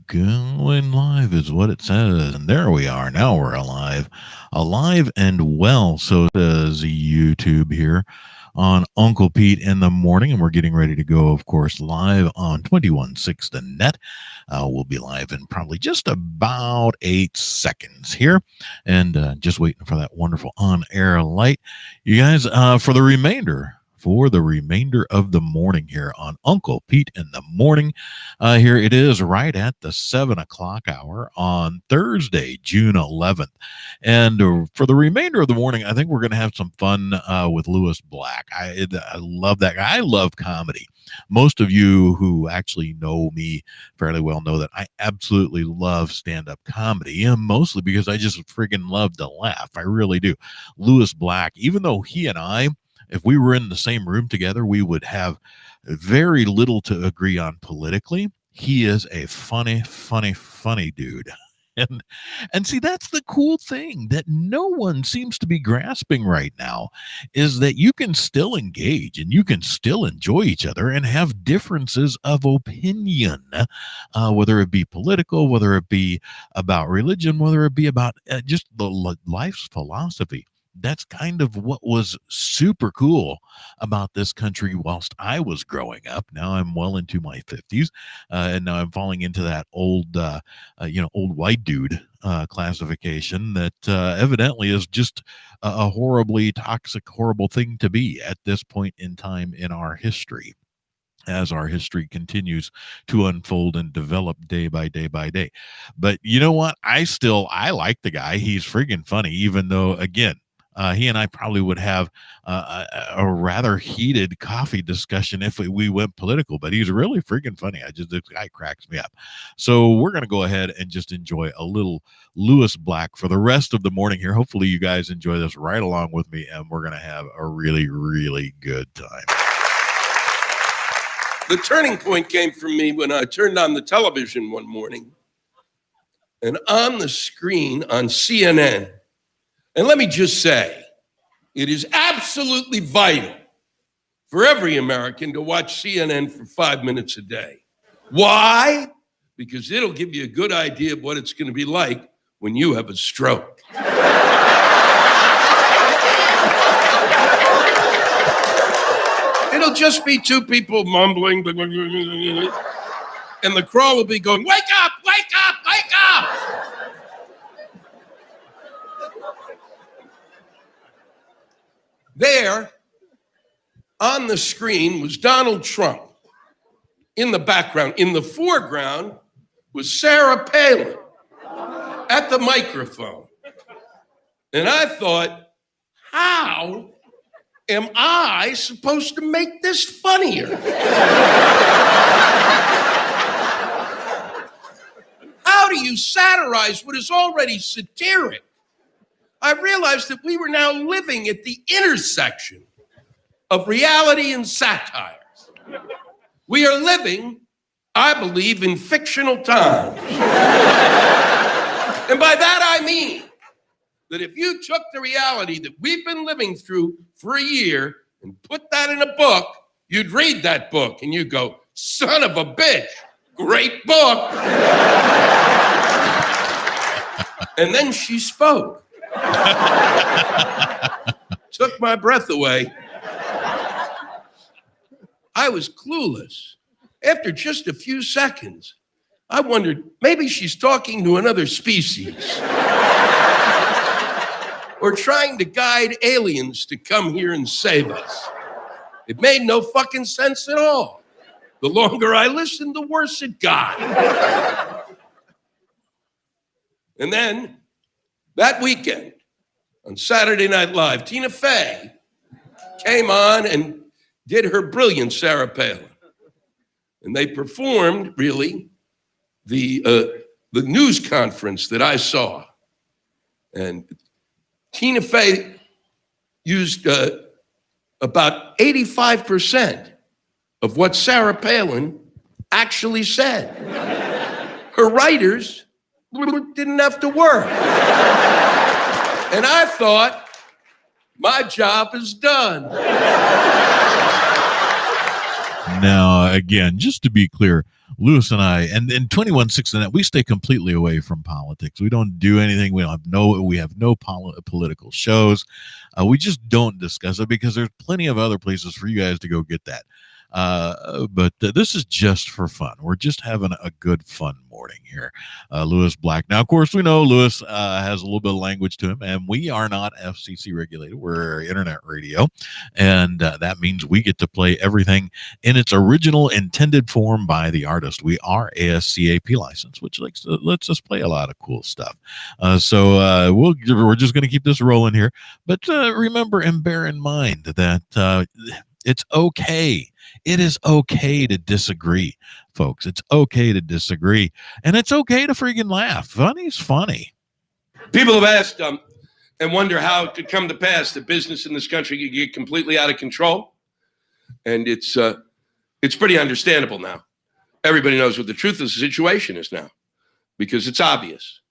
Going live is what it says. And there we are. Now we're alive. Alive and well. So does YouTube here on Uncle Pete in the morning. And we're getting ready to go, of course, live on 216 the net. We'll be live in probably just about 8 seconds here. And just waiting for that wonderful on-air light. You guys, for the remainder of the morning here on Uncle Pete in the morning. Here it is right at the 7 o'clock hour on Thursday, June 11th. And for the remainder of the morning, I think we're going to have some fun with Lewis Black. I love that guy. I love comedy. Most of you who actually know me fairly well know that I absolutely love stand-up comedy, and mostly because I just friggin' love to laugh. I really do. Lewis Black, even though he and I, if we were in the same room together, we would have very little to agree on politically. He is a funny dude. And see, that's the cool thing that no one seems to be grasping right now, is that you can still engage and you can still enjoy each other and have differences of opinion, whether it be political, whether it be about religion, whether it be about just the life's philosophy. That's kind of what was super cool about this country whilst I was growing up. Now I'm well into my 50s, and now I'm falling into that old white dude classification that evidently is just a horribly toxic, horrible thing to be at this point in time in our history, as our history continues to unfold and develop day by day by day. But you know what? I like the guy. He's friggin' funny, even though, again, he and I probably would have a rather heated coffee discussion if we went political, but he's really freaking funny. This guy cracks me up. So we're going to go ahead and just enjoy a little Lewis Black for the rest of the morning here. Hopefully you guys enjoy this right along with me, and we're going to have a really, really good time. The turning point came for me when I turned on the television one morning, and on the screen on CNN, and let me just say, it is absolutely vital for every American to watch CNN for 5 minutes a day. Why? Because it'll give you a good idea of what it's going to be like when you have a stroke. It'll just be two people mumbling, and the crawl will be going, "Wake up, wake up, wake up!" There, on the screen, was Donald Trump in the background. In the foreground was Sarah Palin at the microphone. And I thought, how am I supposed to make this funnier? How do you satirize what is already satiric? I realized that we were now living at the intersection of reality and satire. We are living, I believe, in fictional times. And by that I mean that if you took the reality that we've been living through for a year and put that in a book, you'd read that book and you'd go, "Son of a bitch, great book." And then she spoke. Took my breath away. I was clueless. After just a few seconds, I wondered, maybe she's talking to another species or trying to guide aliens to come here and save us. It made no fucking sense at all. The longer I listened, the worse it got. And then, that weekend, on Saturday Night Live, Tina Fey came on and did her brilliant Sarah Palin. And they performed, really, the news conference that I saw. And Tina Fey used about 85% of what Sarah Palin actually said. Her writers didn't have to work. And I thought, my job is done. Now, again, just to be clear, Lewis and I, and 21.6 and that, we stay completely away from politics. We don't do anything. We have no political shows. We just don't discuss it because there's plenty of other places for you guys to go get that. But this is just for fun. We're just having a good fun morning here. Lewis Black. Now, of course, we know Lewis has a little bit of language to him, and we are not FCC regulated. We're internet radio, and that means we get to play everything in its original intended form by the artist. We are ASCAP licensed, which lets us play a lot of cool stuff. So we're just going to keep this rolling here. But remember and bear in mind that it's okay. It is okay to disagree, folks. It's okay to disagree. And it's okay to freaking laugh. Funny's funny. People have asked and wonder how it could come to pass that business in this country could get completely out of control. And it's pretty understandable now. Everybody knows what the truth of the situation is now, because it's obvious.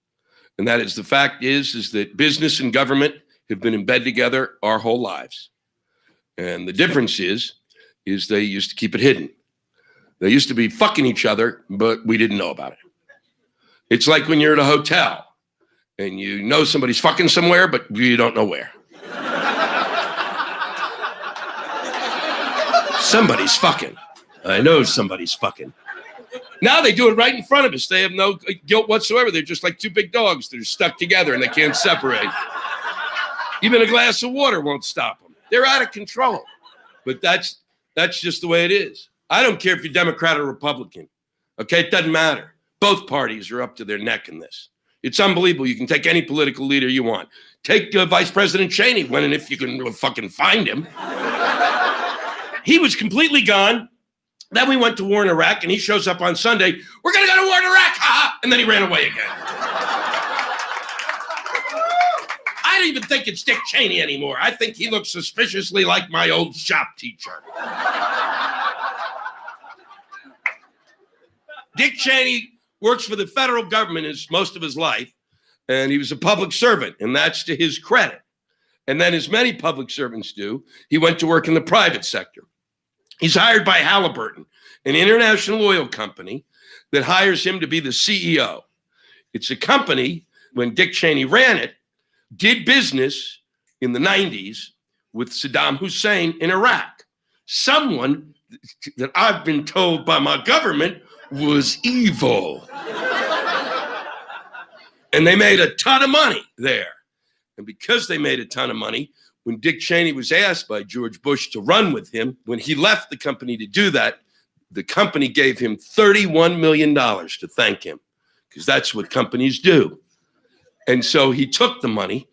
And that is, the fact is that business and government have been in bed together our whole lives. And the difference is they used to keep it hidden. They used to be fucking each other, but we didn't know about it. It's like when you're at a hotel and you know somebody's fucking somewhere, but you don't know where. Somebody's fucking. I know somebody's fucking. Now they do it right in front of us. They have no guilt whatsoever. They're just like two big dogs. They're stuck together and they can't separate. Even a glass of water won't stop them. They're out of control. But that's just the way it is. I don't care if you're Democrat or Republican. Okay, it doesn't matter. Both parties are up to their neck in this. It's unbelievable. You can take any political leader you want. Take Vice President Cheney, when and if you can fucking find him. He was completely gone. Then we went to war in Iraq, and he shows up on Sunday. We're going to go to war in Iraq, ha! And then he ran away again. I don't even think it's Dick Cheney anymore. I think he looks suspiciously like my old shop teacher. Dick Cheney works for the federal government most of his life, and he was a public servant, and that's to his credit. And then, as many public servants do, he went to work in the private sector. He's hired by Halliburton, an international oil company that hires him to be the CEO. It's a company, when Dick Cheney ran it, did business in the 90s with Saddam Hussein in Iraq. Someone that I've been told by my government was evil. And they made a ton of money there. And because they made a ton of money, when Dick Cheney was asked by George Bush to run with him, when he left the company to do that, the company gave him $31 million to thank him, because that's what companies do. And so he took the money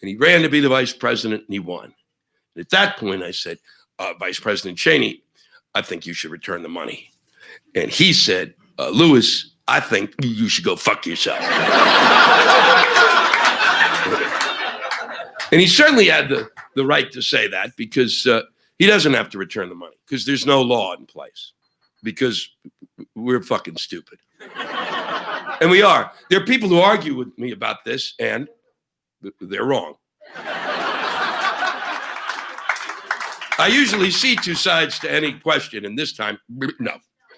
and he ran to be the vice president, and he won. And at that point, I said, Vice President Cheney, I think you should return the money. And he said, Lewis, I think you should go fuck yourself. And he certainly had the right to say that, because he doesn't have to return the money, because there's no law in place, because we're fucking stupid. And we are. There are people who argue with me about this, and they're wrong. I usually see two sides to any question, and this time, no.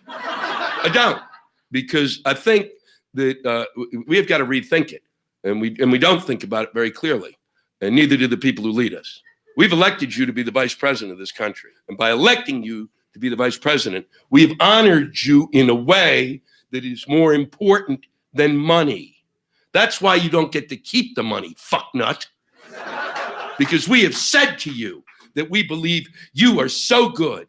I don't, because I think that we have got to rethink it, and we don't think about it very clearly, and neither do the people who lead us. We've elected you to be the vice president of this country, and by electing you to be the vice president, we have honored you in a way that is more important than money. That's why you don't get to keep the money, fucknut. Because we have said to you that we believe you are so good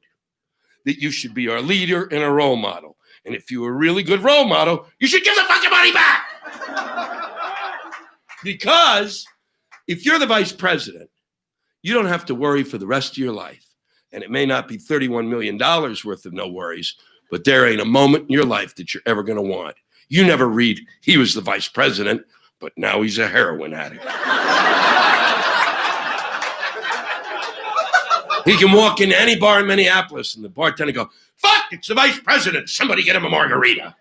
that you should be our leader and a role model. And if you're a really good role model, you should give the fucking money back. Because if you're the vice president, you don't have to worry for the rest of your life. And it may not be $31 million worth of no worries, but there ain't a moment in your life that you're ever going to want. You never read, he was the vice president, but now he's a heroin addict. He can walk into any bar in Minneapolis and the bartender go, fuck, it's the vice president. Somebody get him a margarita.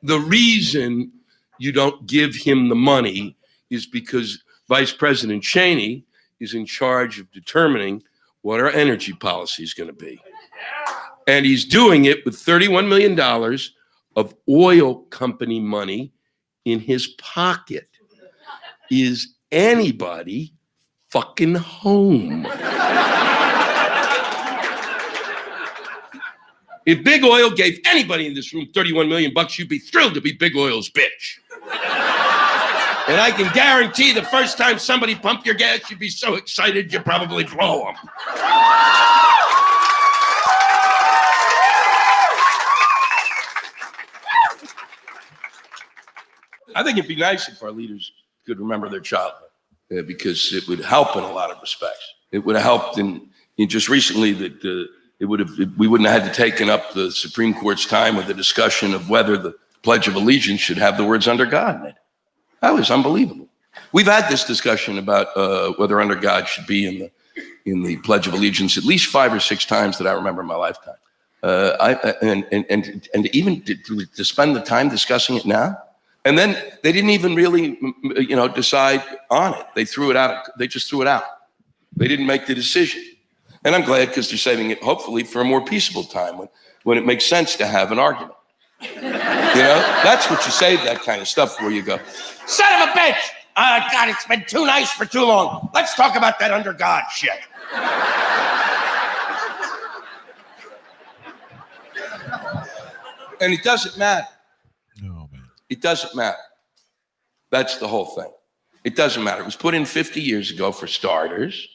The reason you don't give him the money is because Vice President Cheney is in charge of determining what our energy policy is going to be. And he's doing it with $31 million of oil company money in his pocket. Is anybody fucking home? If Big Oil gave anybody in this room $31 million, you'd be thrilled to be Big Oil's bitch. And I can guarantee the first time somebody pumped your gas, you'd be so excited you'd probably blow them. I think it'd be nice if our leaders could remember their childhood, because it would help in a lot of respects. It would have helped in just recently that we wouldn't have had to taken up the Supreme Court's time with the discussion of whether the Pledge of Allegiance should have the words "under God" in it. That was unbelievable. We've had this discussion about whether "under God" should be in the Pledge of Allegiance at least 5 or 6 times that I remember in my lifetime. And even to spend the time discussing it now. And then they didn't even really, decide on it. They threw it out. They just threw it out. They didn't make the decision. And I'm glad, because they're saving it, hopefully, for a more peaceable time when it makes sense to have an argument. That's what you save that kind of stuff for. You go, son of a bitch! God, it's been too nice for too long. Let's talk about that under God shit. And it doesn't matter. Oh, man. It doesn't matter. That's the whole thing. It doesn't matter. It was put in 50 years ago for starters,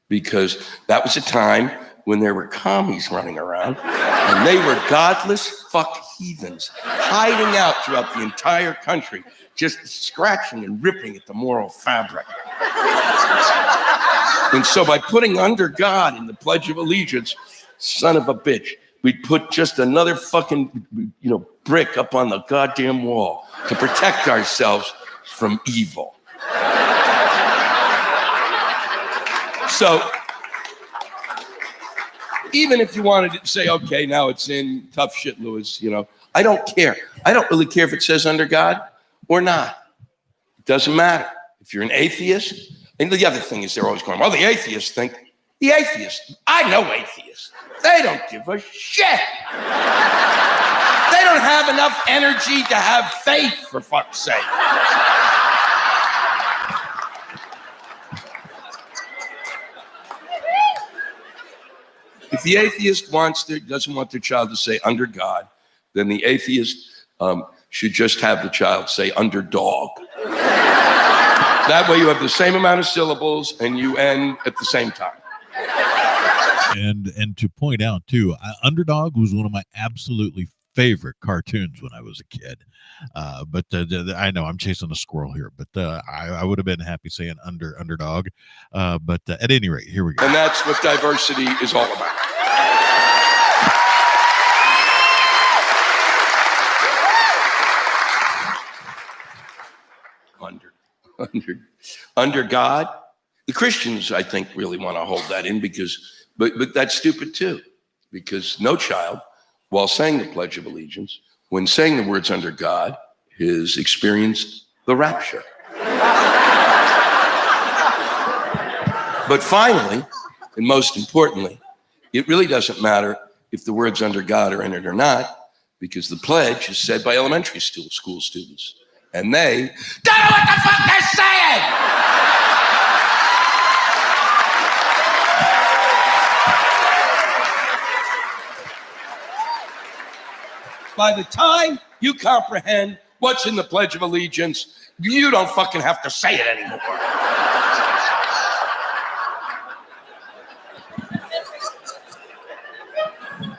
because that was a time when there were commies running around and they were godless fuck heathens hiding out throughout the entire country, just scratching and ripping at the moral fabric. And so by putting "under God" in the Pledge of Allegiance, son of a bitch, we'd put just another fucking, brick up on the goddamn wall to protect ourselves from evil. So even if you wanted to say, okay, now it's in, tough shit, Louis, I don't care. I don't really care if it says "under God" or not. It doesn't matter. If you're an atheist, and the other thing is they're always going, well, the atheists think. The atheists, I know atheists. They don't give a shit. They don't have enough energy to have faith, for fuck's sake. If the atheist doesn't want their child to say "under God," then the atheist should just have the child say "underdog." That way you have the same amount of syllables and you end at the same time. And to point out too, Underdog was one of my absolutely favorite cartoons when I was a kid. But I know I'm chasing a squirrel here, but I would have been happy saying Underdog. But at any rate, here we go. And that's what diversity is all about. Under God. The Christians, I think, really want to hold that in but that's stupid too, because no child, while saying the Pledge of Allegiance, when saying the words "under God," has experienced the rapture. But finally, and most importantly, it really doesn't matter if the words "under God" are in it or not, because the pledge is said by elementary school students, and they don't know what the fuck they're saying. By the time you comprehend what's in the Pledge of Allegiance, you don't fucking have to say it anymore.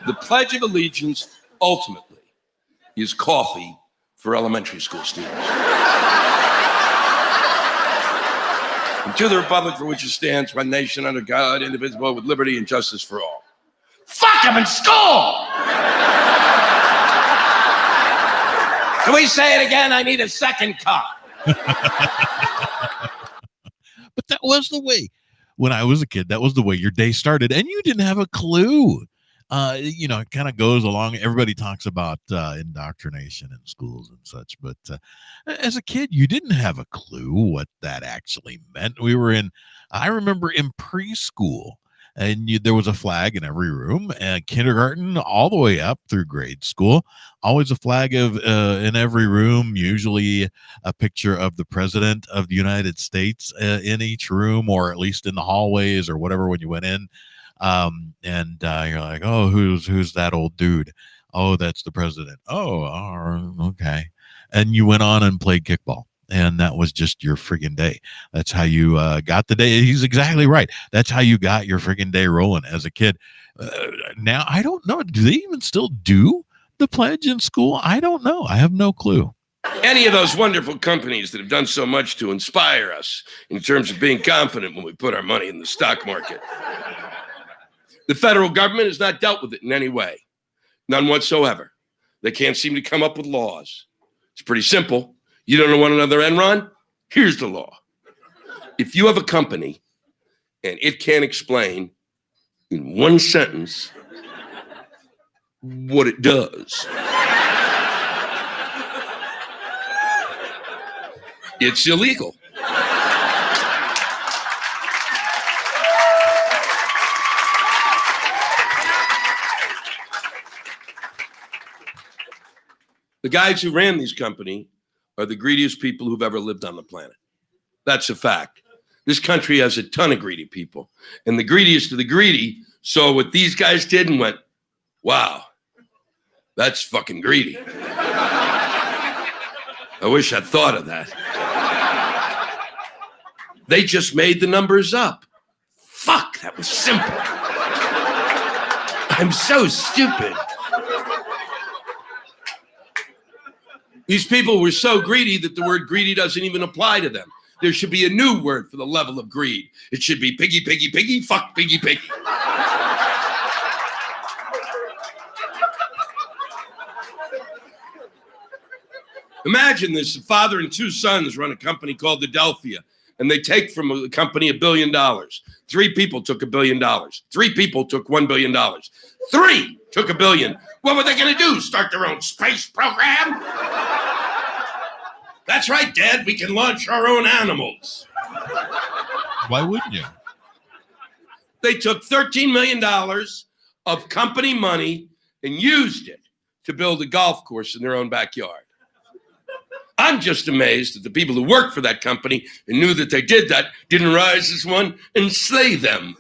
The Pledge of Allegiance ultimately is coffee for elementary school students. And to the republic for which it stands, one nation under God, indivisible, with liberty and justice for all. Fuck them in school! Can we say it again? I need a second cup. But that was the way. When I was a kid, that was the way your day started, and you didn't have a clue. It kind of goes along. Everybody talks about indoctrination in schools and such, but as a kid, you didn't have a clue what that actually meant. I remember in preschool, and there was a flag in every room, and kindergarten all the way up through grade school. Always a flag of in every room, usually a picture of the president of the United States in each room, or at least in the hallways or whatever when you went in. And you're like, oh, who's that old dude? Oh, that's the president. Oh, okay. And you went on and played kickball. And that was just your friggin' day. That's how you got the day. He's exactly right. That's how you got your friggin' day rolling as a kid. Now, I don't know. Do they even still do the pledge in school? I don't know. I have no clue. Any of those wonderful companies that have done so much to inspire us in terms of being confident when we put our money in the stock market. The federal government has not dealt with it in any way. None whatsoever. They can't seem to come up with laws. It's pretty simple. You don't want another Enron? Here's the law. If you have a company and it can't explain in one sentence what it does, it's illegal. The guys who ran these companies are the greediest people who've ever lived on the planet. That's a fact. This country has a ton of greedy people. And the greediest of the greedy saw what these guys did and went, wow, that's fucking greedy. I wish I'd thought of that. They just made the numbers up. Fuck, that was simple. I'm so stupid. These people were so greedy that the word greedy doesn't even apply to them. There should be a new word for the level of greed. It should be piggy, piggy, piggy, fuck, piggy, piggy. Imagine this. A father and two sons run a company called Adelphia, and they take from the company $1 billion. 3 people took $1 billion. 3 people took $1 billion. 3 took $1 billion. What were they going to do? Start their own space program? That's right, Dad. We can launch our own animals. Why wouldn't you? They took $13 million of company money and used it to build a golf course in their own backyard. I'm just amazed that the people who worked for that company and knew that they did that didn't rise as one and slay them.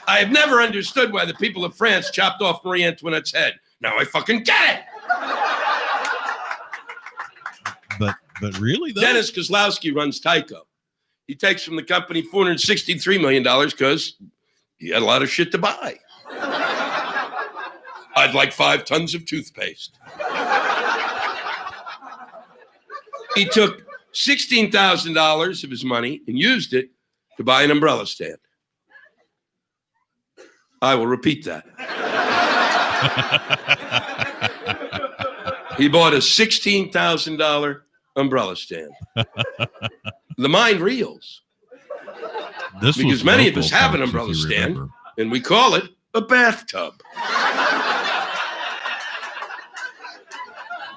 I have never understood why the people of France chopped off Marie Antoinette's head. Now I fucking get it. But really, though? Dennis Kozlowski runs Tyco. He takes from the company $463 million because he had a lot of shit to buy. I'd like 5 tons of toothpaste. He took $16,000 of his money and used it to buy an umbrella stand. I will repeat that. He bought a $16,000 umbrella stand. The mind reels. Because many of us have an umbrella stand, and we call it a bathtub.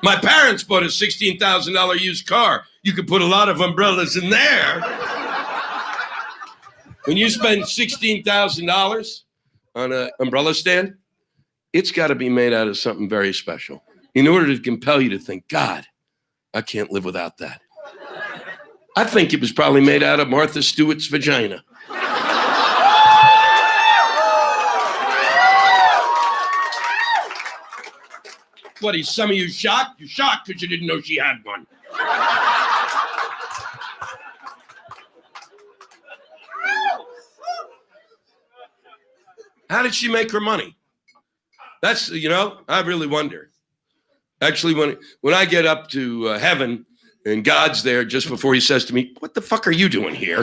My parents bought a $16,000 used car. You could put a lot of umbrellas in there. When you spend $16,000 on an umbrella stand, it's got to be made out of something very special in order to compel you to think, God, I can't live without that. I think it was probably made out of Martha Stewart's vagina. What, is some of you shocked? You're shocked because you didn't know she had one. How did she make her money? That's, I really wonder. Actually, when I get up to heaven and God's there just before he says to me, what the fuck are you doing here?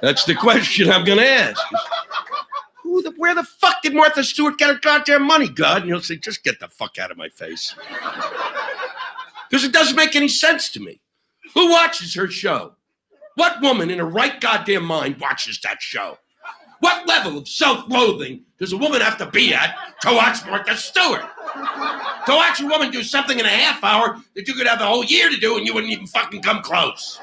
That's the question I'm going to ask. Where the fuck did Martha Stewart get her goddamn money, God? And he'll say, just get the fuck out of my face. Because it doesn't make any sense to me. Who watches her show? What woman in her right goddamn mind watches that show? What level of self-loathing does a woman have to be at to watch Martha Stewart? To watch a woman do something in a half hour that you could have a whole year to do and you wouldn't even fucking come close.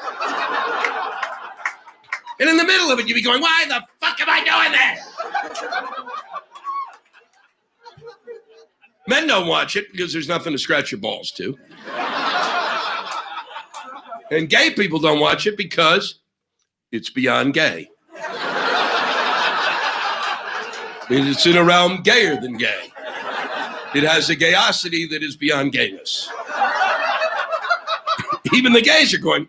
And in the middle of it, you'd be going, why the fuck am I doing this? Men don't watch it because there's nothing to scratch your balls to. And gay people don't watch it because it's beyond gay. It's in a realm gayer than gay. It has a gayosity that is beyond gayness. Even the gays are going,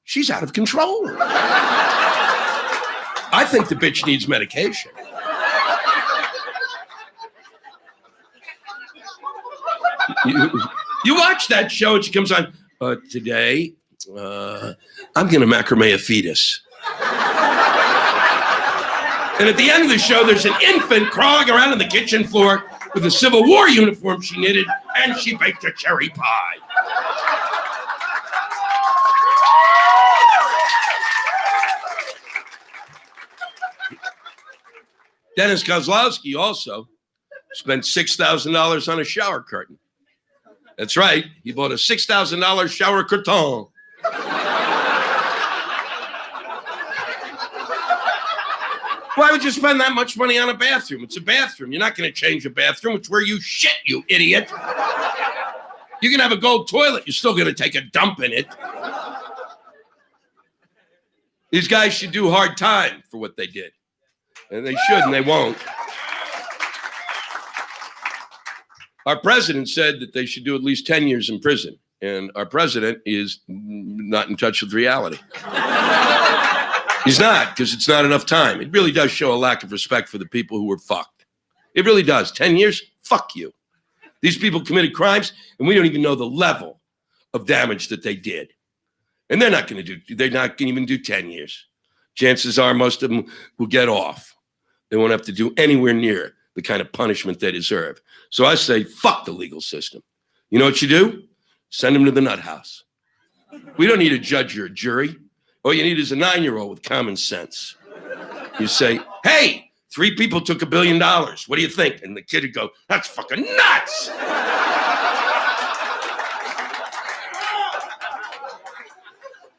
she's out of control. I think the bitch needs medication. You watch that show and she comes on, today, I'm going to macrame a fetus. And at the end of the show, there's an infant crawling around on the kitchen floor with a Civil War uniform she knitted, and she baked a cherry pie. Dennis Kozlowski also spent $6,000 on a shower curtain. That's right. He bought a $6,000 shower curtain. Why would you spend that much money on a bathroom? It's a bathroom. You're not going to change a bathroom. It's where you shit, you idiot. You can have a gold toilet. You're still going to take a dump in it. These guys should do hard time for what they did. And they should, and they won't. Our president said that they should do at least 10 years in prison. And our president is not in touch with reality. He's not, because it's not enough time. It really does show a lack of respect for the people who were fucked. It really does. 10 years? Fuck you. These people committed crimes, and we don't even know the level of damage that they did. And they're not going to even do 10 years. Chances are most of them will get off. They won't have to do anywhere near the kind of punishment they deserve. So I say, fuck the legal system. You know what you do? Send them to the nut house. We don't need a judge or a jury. All you need is a 9-year-old with common sense. You say, hey, 3 people took $1 billion. What do you think? And the kid would go, that's fucking nuts.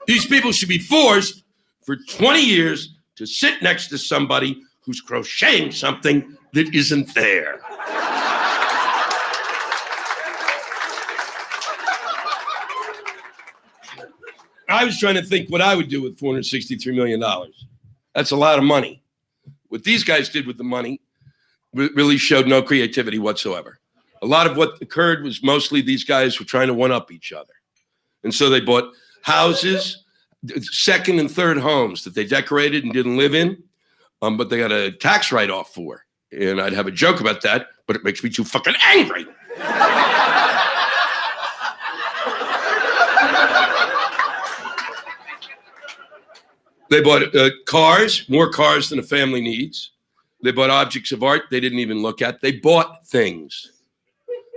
These people should be forced for 20 years to sit next to somebody who's crocheting something that isn't there. I was trying to think what I would do with $463 million. That's a lot of money. What these guys did with the money really showed no creativity whatsoever. A lot of what occurred was mostly these guys were trying to one-up each other. And so they bought houses, second and third homes that they decorated and didn't live in, but they got a tax write-off for. And I'd have a joke about that, but it makes me too fucking angry. They bought cars, more cars than a family needs. They bought objects of art they didn't even look at. They bought things.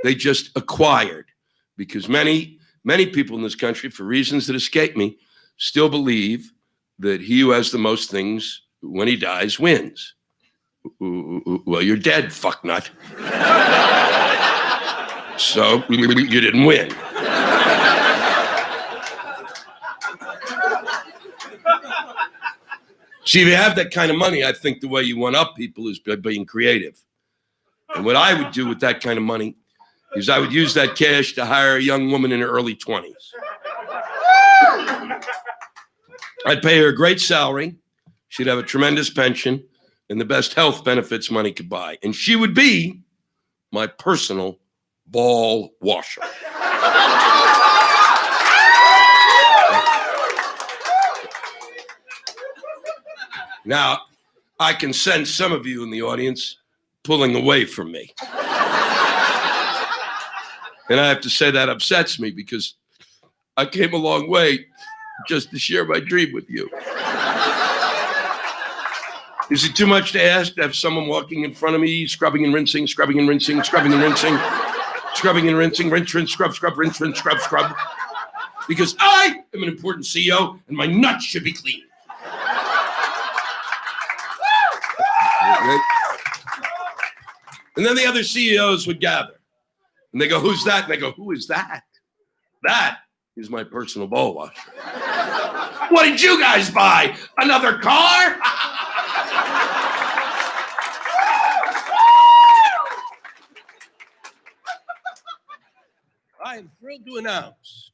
They just acquired. Because many people in this country, for reasons that escape me, still believe that he who has the most things when he dies wins. Well, you're dead, fucknut. So you didn't win. See, if you have that kind of money, I think the way you one-up people is by being creative. And what I would do with that kind of money is I would use that cash to hire a young woman in her early 20s. I'd pay her a great salary. She'd have a tremendous pension and the best health benefits money could buy. And she would be my personal ball washer. Now, I can sense some of you in the audience pulling away from me. And I have to say that upsets me because I came a long way just to share my dream with you. Is it too much to ask to have someone walking in front of me, scrubbing and rinsing, scrubbing and rinsing, scrubbing and rinsing, scrubbing and rinsing, rinse, rinse, scrub, scrub, rinse, rinse, scrub, scrub? Because I am an important CEO and my nuts should be clean. And then the other CEOs would gather. And they go, who's that? And they go, who is that? That is my personal ball washer. What did you guys buy? Another car? I am thrilled to announce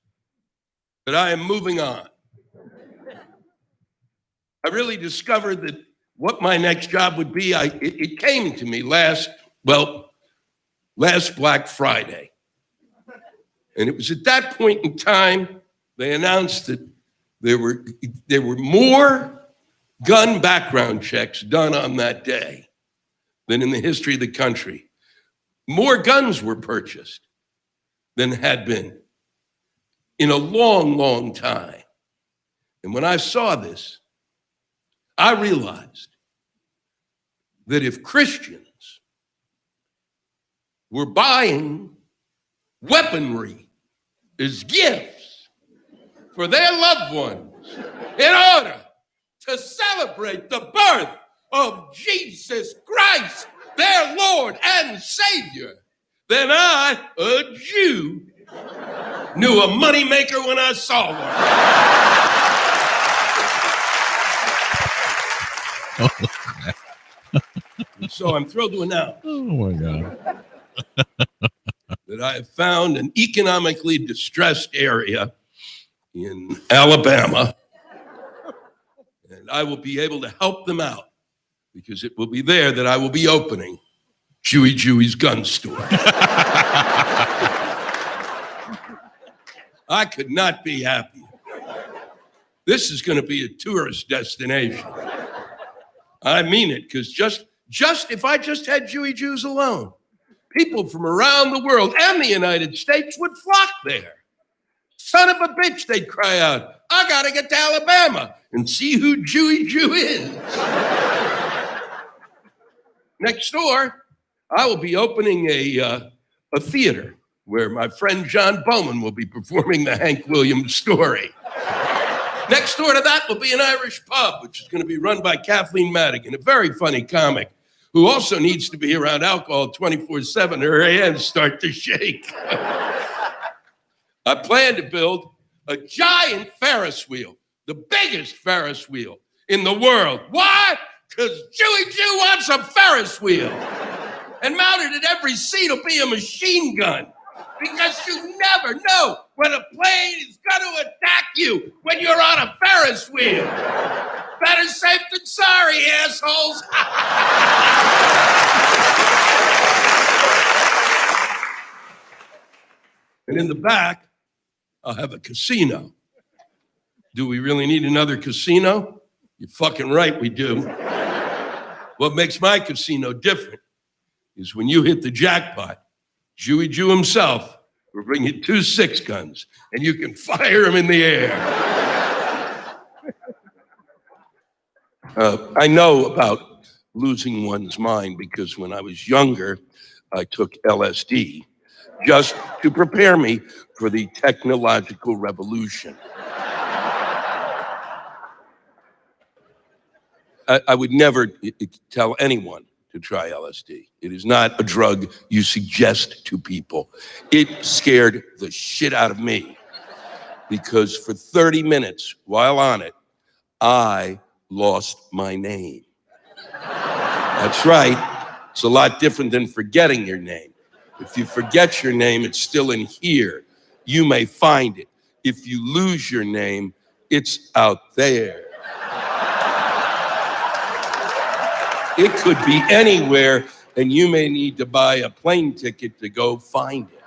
that I am moving on. I really discovered that what my next job would be, it came to me last Black Friday. And it was at that point in time they announced that there were more gun background checks done on that day than in the history of the country. More guns were purchased than had been in a long, long time. And when I saw this, I realized that if Christians were buying weaponry as gifts for their loved ones in order to celebrate the birth of Jesus Christ, their Lord and Savior, then I, a Jew, knew a moneymaker when I saw one. So I'm thrilled to announce Oh my God. that I have found an economically distressed area in Alabama, and I will be able to help them out because it will be there that I will be opening Jewy's gun store. I could not be happier. This is going to be a tourist destination. I mean it, because just if I just had Jews alone, people from around the world and the United States would flock there. Son of a bitch, they'd cry out, I got to get to Alabama and see who Jew is. Next door, I will be opening a theater where my friend John Bowman will be performing the Hank Williams story. Next door to that will be an Irish pub, which is going to be run by Kathleen Madigan, a very funny comic who also needs to be around alcohol 24/7 or her hands start to shake. I plan to build a giant Ferris wheel, the biggest Ferris wheel in the world. Why? Because Jew wants a Ferris wheel. And mounted at every seat will be a machine gun. Because you never know when a plane is going to attack you when you're on a Ferris wheel. Better safe than sorry, assholes. And in the back, I'll have a casino. Do we really need another casino? You're fucking right, we do. What makes my casino different is when you hit the jackpot, Jew himself will bring you 2 6-guns, and you can fire them in the air. I know about losing one's mind because when I was younger, I took LSD just to prepare me for the technological revolution. I would never tell anyone to try LSD. It is not a drug you suggest to people. It scared the shit out of me because for 30 minutes while on it, I lost my name. That's right. It's a lot different than forgetting your name. If you forget your name, it's still in here. You may find it. If you lose your name, it's out there. It could be anywhere, and you may need to buy a plane ticket to go find it.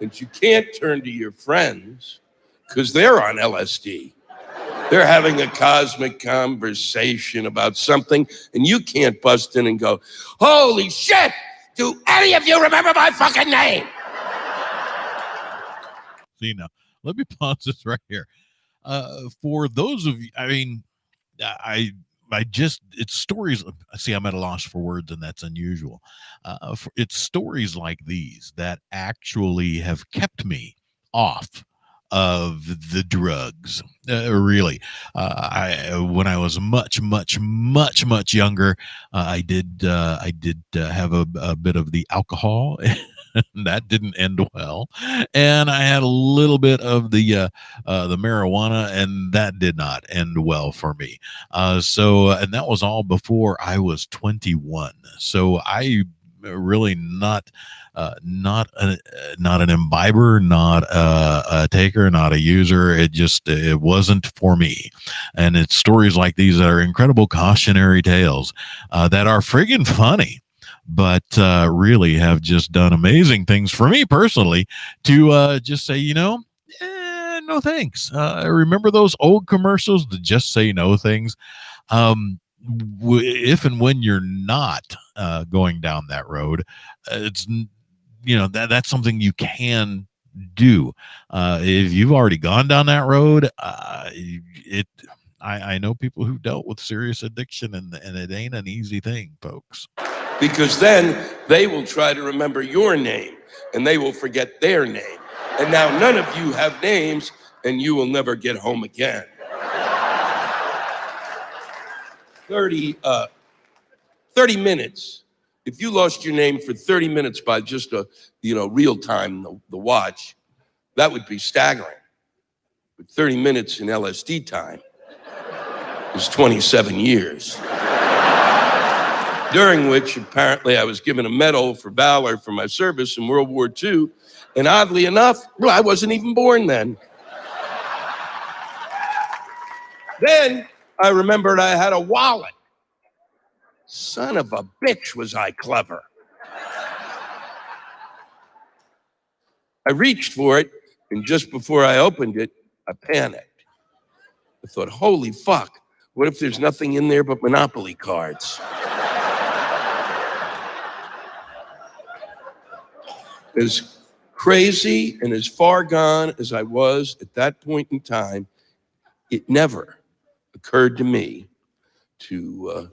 And you can't turn to your friends because they're on LSD. They're having a cosmic conversation about something, and you can't bust in and go, holy shit, do any of you remember my fucking name? See, now, let me pause this right here. For those of you, I mean, it's stories. See, I'm at a loss for words, and that's unusual. It's stories like these that actually have kept me off of the drugs. Really, when I was much younger, I did have a bit of the alcohol. That didn't end well, and I had a little bit of the marijuana, and that did not end well for me. And that was all before I was 21. So I really not an imbiber, not a taker, not a user. It wasn't for me. And it's stories like these that are incredible cautionary tales that are friggin' funny, but really have just done amazing things for me personally to just say, no thanks. Remember those old commercials, the just say no things? If and when you're not going down that road, it's that's something you can do. If you've already gone down that road, I know people who've dealt with serious addiction, and it ain't an easy thing, folks. Because then they will try to remember your name and they will forget their name. And now none of you have names and you will never get home again. 30 minutes. If you lost your name for 30 minutes by just real time, the watch, that would be staggering. But 30 minutes in LSD time is 27 years. During which apparently I was given a medal for valor for my service in World War II. And oddly enough, I wasn't even born then. Then I remembered I had a wallet. Son of a bitch, was I clever. I reached for it, and just before I opened it, I panicked. I thought, holy fuck, what if there's nothing in there but Monopoly cards? As crazy and as far gone as I was at that point in time, it never occurred to me to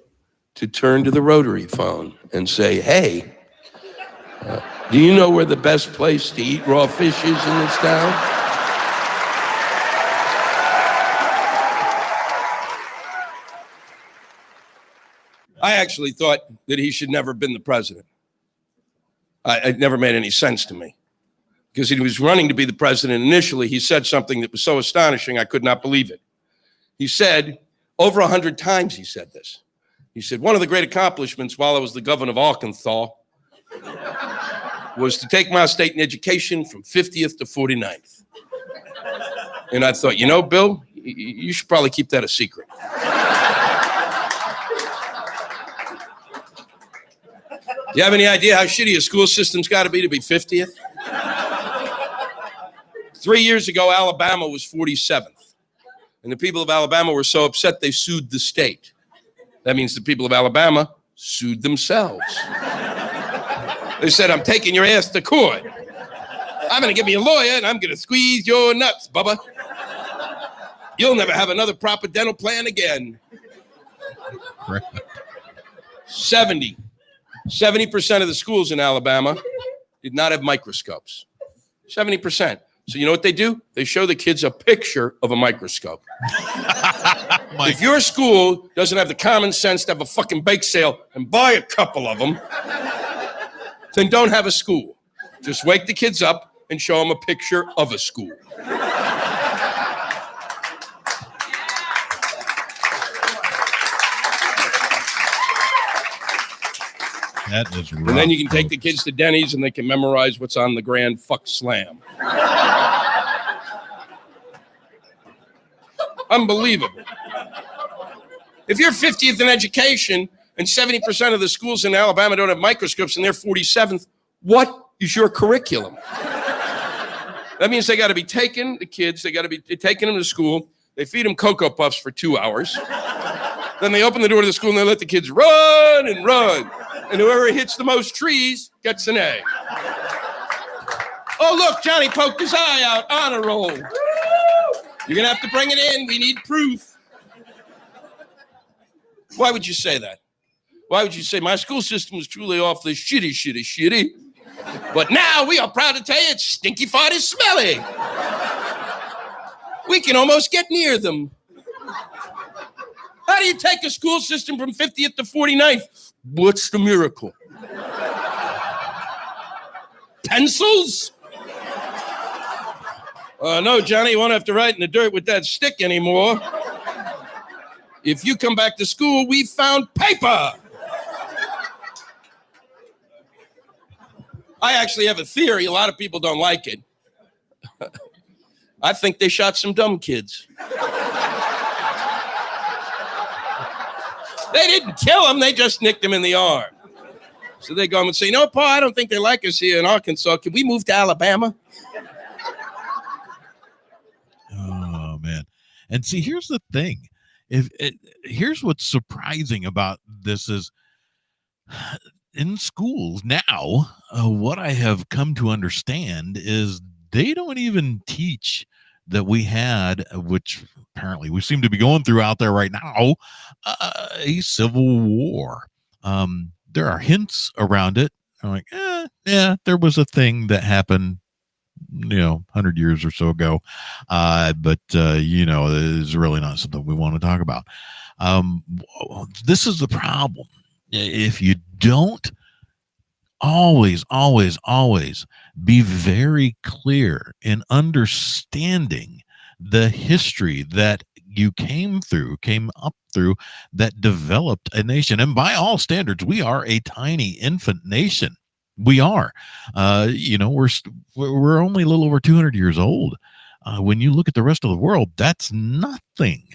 turn to the rotary phone and say, hey, do you know where the best place to eat raw fish is in this town? I actually thought that he should never have been the president. It never made any sense to me. Because he was running to be the president initially, he said something that was so astonishing, I could not believe it. He said, over 100 times he said this. He said, one of the great accomplishments while I was the governor of Arkansas was to take my state in education from 50th to 49th. And I thought, Bill, you should probably keep that a secret. Do you have any idea how shitty a school system's got to be 50th? 3 years ago, Alabama was 47th. And the people of Alabama were so upset they sued the state. That means the people of Alabama sued themselves. They said, I'm taking your ass to court. I'm going to give me a lawyer and I'm going to squeeze your nuts, Bubba. You'll never have another proper dental plan again. 70% of the schools in Alabama did not have microscopes. 70%. So you know what they do? They show the kids a picture of a microscope. If your school doesn't have the common sense to have a fucking bake sale and buy a couple of them, then don't have a school. Just wake the kids up and show them a picture of a school. That is rough. And then you can take the kids to Denny's and they can memorize what's on the Grand Fuck Slam. Unbelievable. If you're 50th in education and 70% of the schools in Alabama don't have microscopes and they're 47th, what is your curriculum? That means they got to be taking the kids, they got to be taking them to school. They feed them Cocoa Puffs for 2 hours. Then they open the door to the school and they let the kids run and run. And whoever hits the most trees gets an A. Oh, look, Johnny poked his eye out. Honor roll. You're going to have to bring it in. We need proof. Why would you say that? Why would you say my school system was truly awfully shitty? But now we are proud to tell you it's stinky, farty, smelly. We can almost get near them. How do you take a school system from 50th to 49th? What's the miracle? Pencils? No, Johnny, you won't have to write in the dirt with that stick anymore. If you come back to school, we found paper. I actually have a theory. A lot of people don't like it. I think they shot some dumb kids. They didn't kill him, they just nicked him in the arm. So they go and say, no, Paul, I don't think they like us here in Arkansas. Can we move to Alabama? Oh, man. And see, here's the thing. Here's what's surprising about this is in schools now, what I have come to understand is they don't even teach that we had, which apparently we seem to be going through out there right now, a civil war. There are hints around it. I'm like, yeah, there was a thing that happened, 100 years or so ago. But it's really not something we want to talk about. This is the problem. If you don't always be very clear in understanding the history that you came up through, that developed a nation. And by all standards, we are a tiny infant nation. We are, we're only a little over 200 years old. When you look at the rest of the world, that's nothing.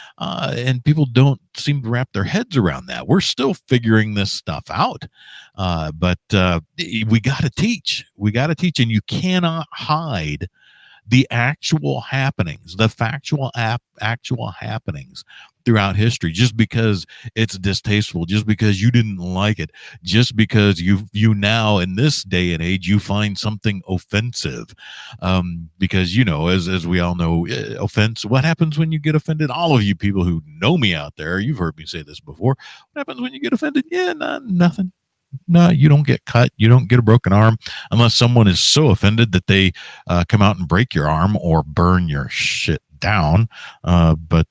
And people don't seem to wrap their heads around that. We're still figuring this stuff out. But we got to teach. And you cannot hide the actual happenings, the factual actual happenings throughout history, just because it's distasteful, just because you didn't like it, just because you now in this day and age you find something offensive, because as we all know, offense. What happens when you get offended? All of you people who know me out there, you've heard me say this before. What happens when you get offended? Yeah, nothing. No, you don't get cut. You don't get a broken arm unless someone is so offended that they come out and break your arm or burn your shit down. But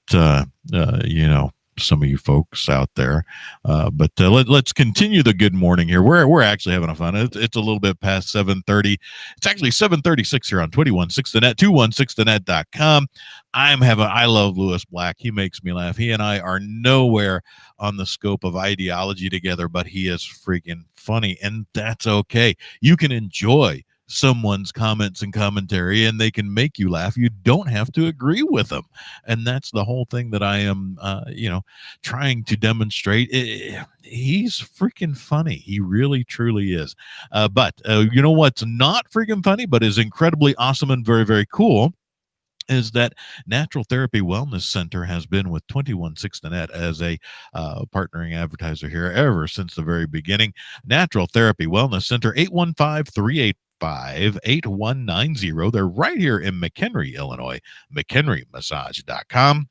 some of you folks out there. But let's continue the good morning here. We're actually having a fun. It's a little bit past 7:30. It's actually 7:36 here on 216thenet, 216thenet.com. I love Lewis Black. He makes me laugh. He and I are nowhere on the scope of ideology together, but he is freaking funny, and that's okay. You can enjoy someone's comments and commentary, and they can make you laugh. You don't have to agree with them, and that's the whole thing that I am trying to demonstrate. He's freaking funny. He really truly is. But you know what's not freaking funny but is incredibly awesome and very, very cool is that Natural Therapy Wellness Center has been with 216thenet as a partnering advertiser here ever since the very beginning. Natural Therapy Wellness Center, 815-385-8190. They're right here in McHenry, Illinois, McHenryMassage.com.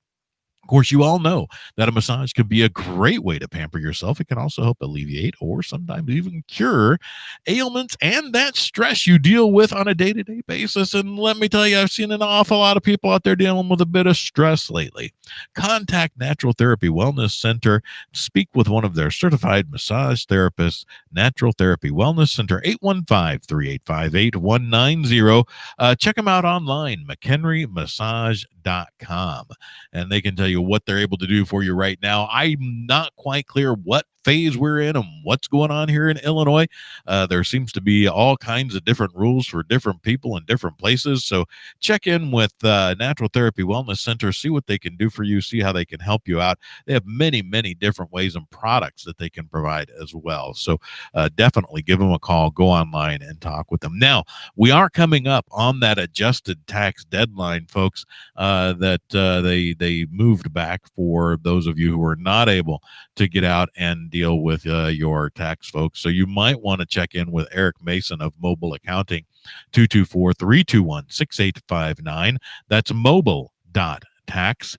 Of course, you all know that a massage can be a great way to pamper yourself. It can also help alleviate or sometimes even cure ailments and that stress you deal with on a day-to-day basis. And let me tell you, I've seen an awful lot of people out there dealing with a bit of stress lately. Contact Natural Therapy Wellness Center. Speak with one of their certified massage therapists. Natural Therapy Wellness Center, 815-385-8190. Check them out online, McHenryMassage.com. And they can tell you what they're able to do for you right now. I'm not quite clear what phase we're in and what's going on here in Illinois. There seems to be all kinds of different rules for different people in different places. So check in with Natural Therapy Wellness Center, see what they can do for you, see how they can help you out. They have many, many different ways and products that they can provide as well. So definitely give them a call, go online and talk with them. Now, we are coming up on that adjusted tax deadline, folks, that they moved back for those of you who are not able to get out and deal with your tax, folks. So you might want to check in with Eric Mason of Mobile Accounting, 224-321-6859. That's mobile.tax.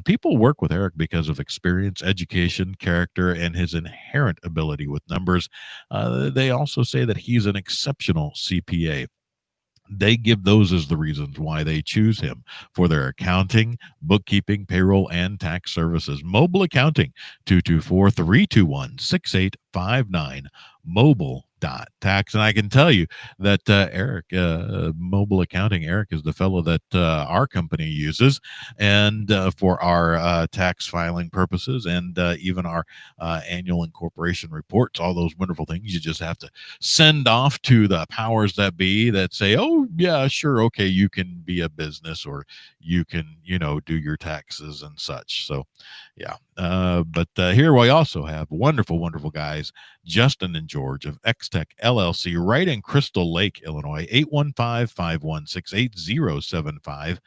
People work with Eric because of experience, education, character, and his inherent ability with numbers. They also say that he's an exceptional CPA. They give those as the reasons why they choose him for their accounting, bookkeeping, payroll, and tax services. Mobile Accounting, 224-321-6859. Mobile.tax. And I can tell you that Eric, Mobile Accounting, Eric is the fellow that our company uses, and for our tax filing purposes, and even our annual incorporation reports, all those wonderful things. You just have to send off to the powers that be that say, oh yeah, sure, okay, you can be a business, or you can, do your taxes and such. So yeah, but here we also have wonderful guys, Justin and George of XTech LLC, right in Crystal Lake, Illinois. 815-516-8075.